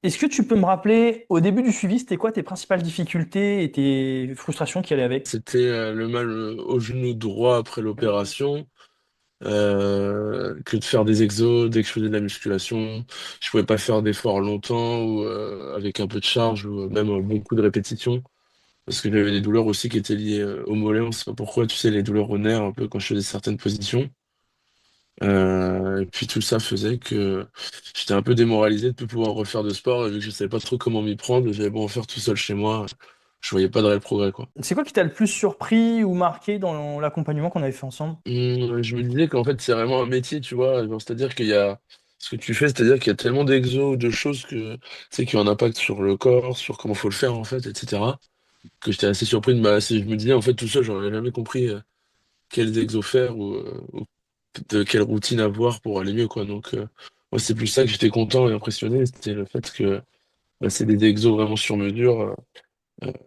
Est-ce que tu peux me rappeler, au début du suivi, c'était quoi tes principales difficultés et tes frustrations qui allaient avec? C'était le mal au genou droit après l'opération, que de faire des exos dès que je faisais de la musculation. Je pouvais pas faire d'efforts longtemps ou avec un peu de charge ou même beaucoup de répétitions. Parce que j'avais des douleurs aussi qui étaient liées au mollet. On sait pas pourquoi, tu sais, les douleurs au nerf un peu quand je faisais certaines positions. Et puis tout ça faisait que j'étais un peu démoralisé de ne plus pouvoir refaire de sport. Et vu que je savais pas trop comment m'y prendre, j'avais beau en faire tout seul chez moi, je voyais pas de réel progrès, quoi. C'est quoi qui t'a le plus surpris ou marqué dans l'accompagnement qu'on avait fait ensemble? Je me disais qu'en fait, c'est vraiment un métier, tu vois. Genre, c'est-à-dire qu'il y a ce que tu fais, c'est-à-dire qu'il y a tellement d'exos, de choses que, tu sais, qui ont un impact sur le corps, sur comment faut le faire, en fait, etc. Que j'étais assez surpris de ma. Je me disais, en fait, tout seul, j'aurais jamais compris quels exos faire ou de quelle routine avoir pour aller mieux, quoi. Donc, moi, c'est plus ça que j'étais content et impressionné, c'était le fait que bah, c'est des exos vraiment sur mesure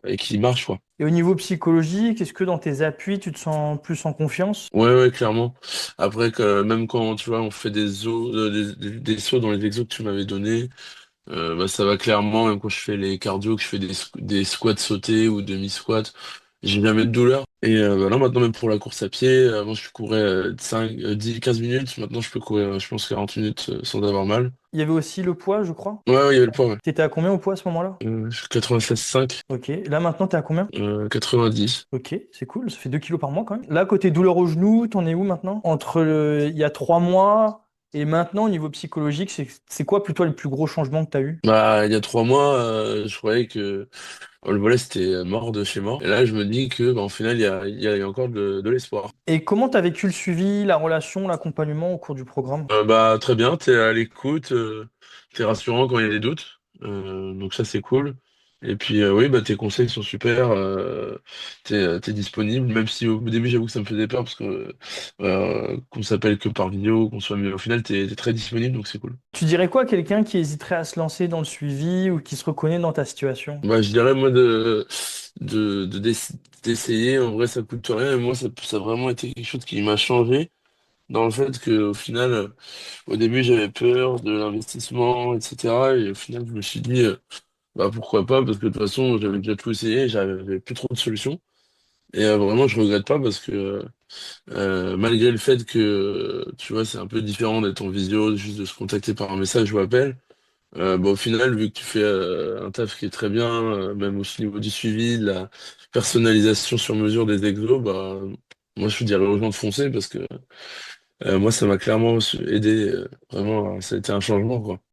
et qui marchent, quoi. Et au niveau psychologique, est-ce que dans tes appuis, tu te sens plus en confiance? Ouais, ouais, clairement. Après, que, même quand, tu vois, on fait des os, des sauts dans les exos que tu m'avais donnés, bah, ça va clairement, même quand je fais les cardio, que je fais des squats sautés ou demi-squats, j'ai jamais de douleur. Et bah, là, maintenant, même pour la course à pied, avant, je courais 5, 10, 15 minutes. Maintenant, je peux courir, je pense, 40 minutes sans avoir mal. Il y avait aussi le poids, je crois. Ouais, ouais, il y avait le poids, ouais. T'étais à combien au poids à ce moment-là? Je suis 96,5, Ok. Là maintenant, t'es à combien? 90. Ok, c'est cool, ça fait 2 kilos par mois quand même. Là, côté douleur au genou, t'en es où maintenant? Il y a 3 mois et maintenant, au niveau psychologique, c'est quoi plutôt le plus gros changement que t'as eu? Bah, il y a 3 mois, je croyais que le volet c'était mort de chez mort. Et là, je me dis que, bah, au final, il y a encore de l'espoir. Et comment t'as vécu le suivi, la relation, l'accompagnement au cours du programme? Bah, très bien, t'es à l'écoute, t'es rassurant quand il y a des doutes, donc ça c'est cool. Et puis oui, bah tes conseils sont super, t'es disponible, même si au début j'avoue que ça me faisait peur parce que qu'on s'appelle que par vidéo, qu'on soit, mais au final t'es très disponible, donc c'est cool. Tu dirais quoi à quelqu'un qui hésiterait à se lancer dans le suivi ou qui se reconnaît dans ta situation? Bah je dirais moi d'essayer, en vrai ça coûte rien, et moi ça a vraiment été quelque chose qui m'a changé, dans le fait que au final, au début j'avais peur de l'investissement, etc. Et au final je me suis dit bah pourquoi pas, parce que de toute façon j'avais déjà tout essayé, j'avais plus trop de solutions. Et vraiment je regrette pas parce que malgré le fait que tu vois c'est un peu différent d'être en visio, juste de se contacter par un message ou appel, bah, au final vu que tu fais un taf qui est très bien, même aussi au niveau du suivi, de la personnalisation sur mesure des exos, bah moi je dirais aux gens de foncer parce que moi ça m'a clairement aidé, vraiment ça a été un changement, quoi.